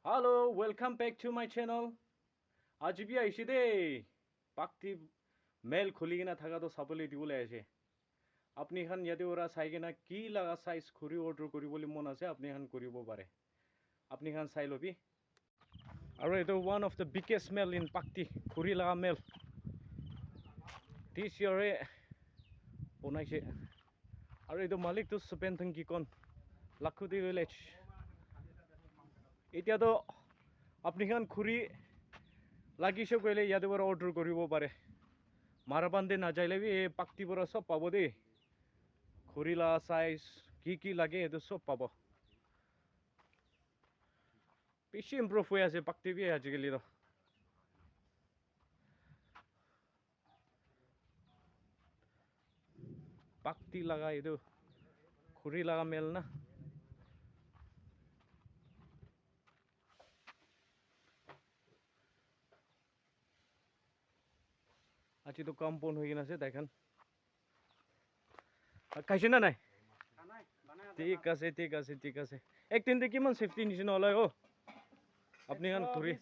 Hello, welcome back to my channel. आज भी आइसे दे पाक्ति मेल खुली ना थका तो सबले दिबले आइसे अपनी खान यदि ओरा साइगे ना की लगा साइज खुरी ऑर्डर करी बोली मन আছে अपनी खान करिबो पारे अपनी खान চাই লবি আৰু এটো one of the biggest male in পাক্তি খুৰি লাগা মেল this year বনাইছে আৰু এটো মালিক তো সুপেন্থং কি কোন লাখুতি ভিলেজ এতিয়া তো আপনি খান খুৰি লাগিছে কইলে ইয়াতে পৰা অৰ্ডাৰ কৰিব পাৰে মাৰাবান্দে না যাইলে বি পাক্তি পৰা সব পাব দে খুৰিলা সাইজ কি লাগে এটো সব পাব বেশি ইমপ্ৰুভ হয়ে আছে পাক্তি বি আজিকালি তো পাক্তি লাগা এটো খুৰি লাগা মেল না আজি তো কম্পন হয়ে গেছে দেখেন খাইছে না নাই ঠিক আছে একদিন তে কিমান সেফটি নিচিনা হলাই ও আপনি খান খুৰি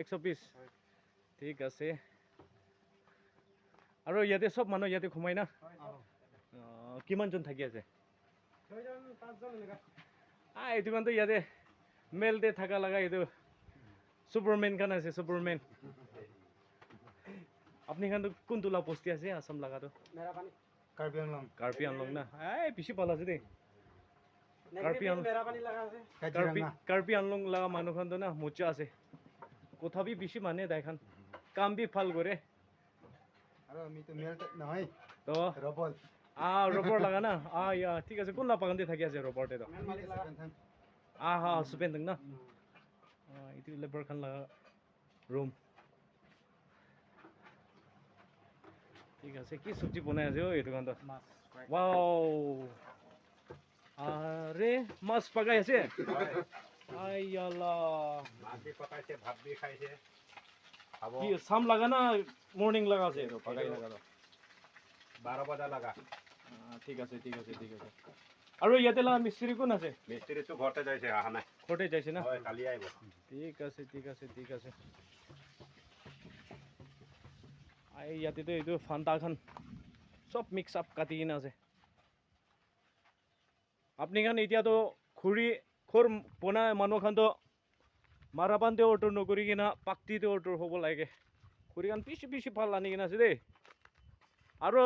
120 ঠিক আছে আৰু ইয়াতে সব মানুহ ইয়াতে ঘুমাই না কিমান জন থাকি আছে 6 জন 5 জন এনেকা এইটো মানে ইয়াতে মেল দে থাকা লাগা এইটো সুপারম্যান খান আছে সুপারম্যান আপনি খান কোন তুলা পোস্টি আছে আসাম লাগা তো মেরাপানি কার্পি আনলং না এই পিছি পালা আছে দে কার্পি আনলং লাগা মানুহ খান তো না মোচা আছে কোথাবি বেশি মানে দেখান কাম বি ফাল করে আৰু আমি তো মেল নহয় তো ৰবল রবার লাগা না ইয়া ঠিক আছে কোন লাপাগান দিয়ে থাকি আছে রবারটে তো হা সুপেন না ইতি লেবার খান লাগা রুম ঠিক আছে কি সবজি বনাই আছে ও এটো কান্দ ওয়াও আরে মাছ পাকাই আছে আইয়ালা মাছি পকাইছে ভাত বি খাইছে খাব কি সাম লাগা না মর্নিং লাগা আছে তো পাকাই লাগা তো 12 বজা লাগা ঠিক আছে আৰু ইয়াতে লাগা মিস্ত্ৰি কোন আছে মিস্ত্ৰি তো ঘৰতে যাইছে আহা নাই ঘৰতে যাইছে না হয় কালি আইব ঠিক আছে আই ইয়াতে তো এইটো ফান্তা খান সব মিক্স আপ কাটি কিনা আছে আপনি খান এতিয়া তো খুৰি খোৰ বনা মানুহ খান তো মাৰাবান্দে অৰ্ডাৰ নকৰি কিনা পাক্তিতে অৰ্ডাৰ হ'ব লাগে খুৰি খান পিছি ভাল আনি কিনা আছে দেই আৰু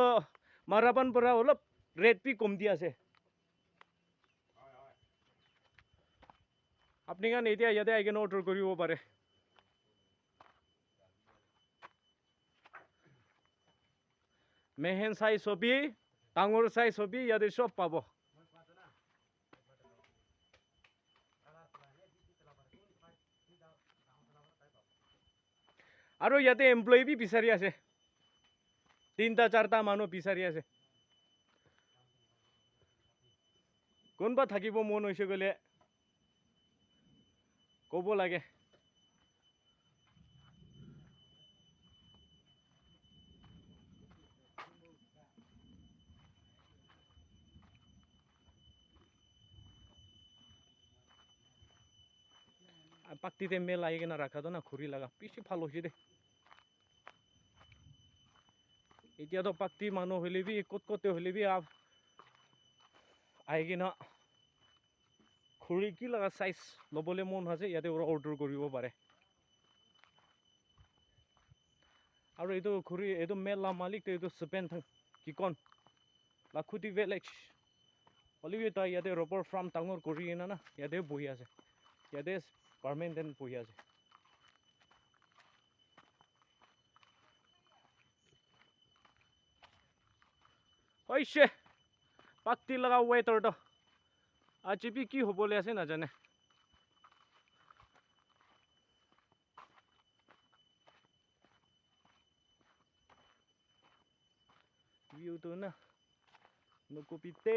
মাৰাবান পৰা অলপ ৰেট পি কম দি আছে আপনি খান এতিয়া ইয়াতে আহি কিনে অৰ্ডাৰ কৰিব পাৰে মেহেন চাই ছবি ডাঙৰ চাই ছবি ইয়াতে সব পাব আৰু ইয়াতে এমপ্লয়ি বি বিচাৰি আছে 3টা 4টা মানুহ বিচাৰি আছে কোনবা থাকিব মন হৈছে গলে ক'ব লাগে পাক্তিতে মেল আহি কিনে ৰাখা না খুৰি লাগা পিছি ভাল হৈছে দে এতিয়াতো পাক্তি মানুহ হলে বি কতে হলে বি আহি কিনা খুৰি কি লাগা সাইজ লবলে মন আছে ইয়াতে অৰ্ডাৰ কৰিব পাৰে আৰু এইটো খুৰি এইটো মেলা মালিক এইটো সুপেন্থং কি কোন লাখুতি ভিলেজ অলিবি তা ইয়াতে ৰবৰ ফাৰ্ম ডাঙৰ কৰি কিনা না ইয়াতে বহি আছে ইয়াতে পার্মানেন্ট বহি আছে হৈছে পাক্তি লাগা ওয়েটার তো আজি বি কি হবলে আছে নাজানে ভিউ তো না নকপিতে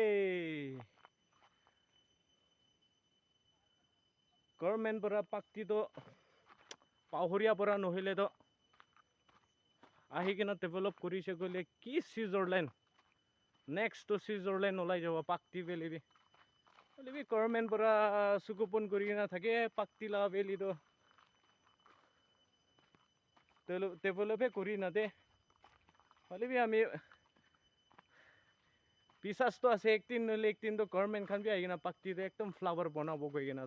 গভর্নমেন্ট পৰা পাক্তি তো পাহৰিয়া পৰা নহলে তো আহি কিনা ডেভেলপ কৰিছে গলে কি সুইজাৰল্যান্ড নেক্সট তো সুইজাৰল্যান্ড ওলাই যাব পাক্তি বেলিবি হ'লে বি গভৰ্ণমেণ্ট পৰা চুকুপন কৰি কিনে থাকে পাক্তি লগা বেলিটো ডেভেলপে কৰি নাদে হ'লে বি আমি বিশ্বাসটো আছে একদিন নহ'লে একদিনটো গভৰ্ণমেণ্ট খান বি আহি কিনে পাক্তিটো একদম ফ্লাৱাৰ বনাব গৈ কিনে